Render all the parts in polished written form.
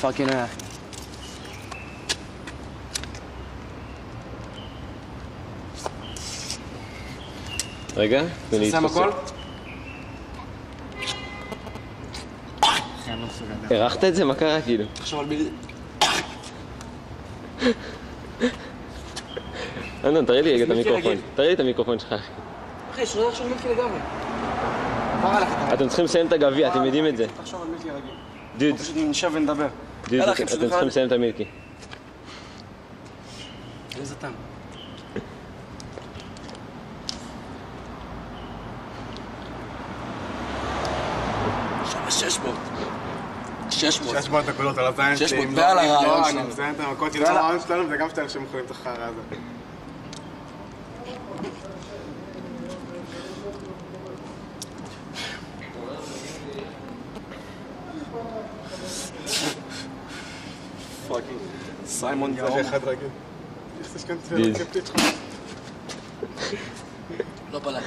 פאקינג אחי. רגע, תנו לי שם הכל? הרחת את זה? מה קרה כאילו? תחשוב על מילי. אנדון, תראה לי רגע את מילקי המיקרופון. רגיל. תראה לי את המיקרופון שלך. אחי, שרודה של מילקי לגמרי. עבר עליך. אתם צריכים לסיים את הגביע, אתם יודעים את זה. תחשוב על מילקי רגיל. דוד, פשוט נשב ונדבר. דוד, אתם צריכים לסיים את המילקי. איזה טעם. שמה 600. 600 נקודות על הזין שלי. 600, ועל הרעיון אני שלנו. מזיין את המכות שלי, זה הרעיון שלנו וגם שאתה אנשים יכולים את החרא הזה. פאקינג. סיימון זה יאום. אחד רגיל. איך זה שקנתי ולקפתי אותך? לא בלט.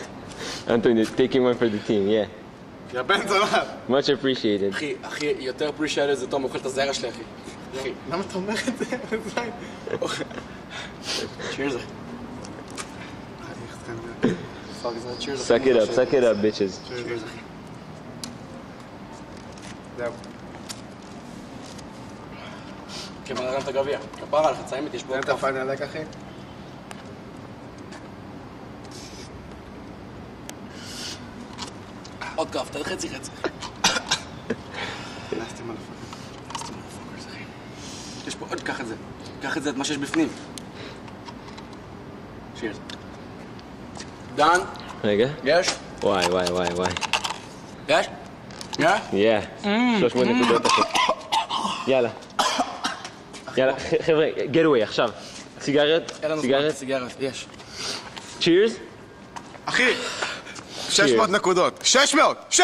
Anthony, taking one for the team, yeah. יא בן זונה. Much appreciated. אחי, יותר appreciated זה תום, אוכל את הזרע שלי, אחי. אחי. למה אתה אומר את זה? זין. צ'ירס. פאק זה, צ'ירס. Suck it up, bitches. צ'ירס, אחי. זהו. כמה נרם את הגביע. כפרה עליך, תסיים איתי, יש פה תסיים את הפיינלק, אחי. עוד כף, תן חצי. נסתי מלפק. אחי. יש פה עוד, קח את זה. קח את זה, את מה שיש בפנים. צ'ירס. דן? רגע. יש? וואי. יש? יש? Yeah. 300 נקודות אחי. יאללה, חבר'ה, get away, עכשיו. סיגריות? אין לנו זמן, סיגריות, יש. Cheers? אחי, 600 נקודות. 600!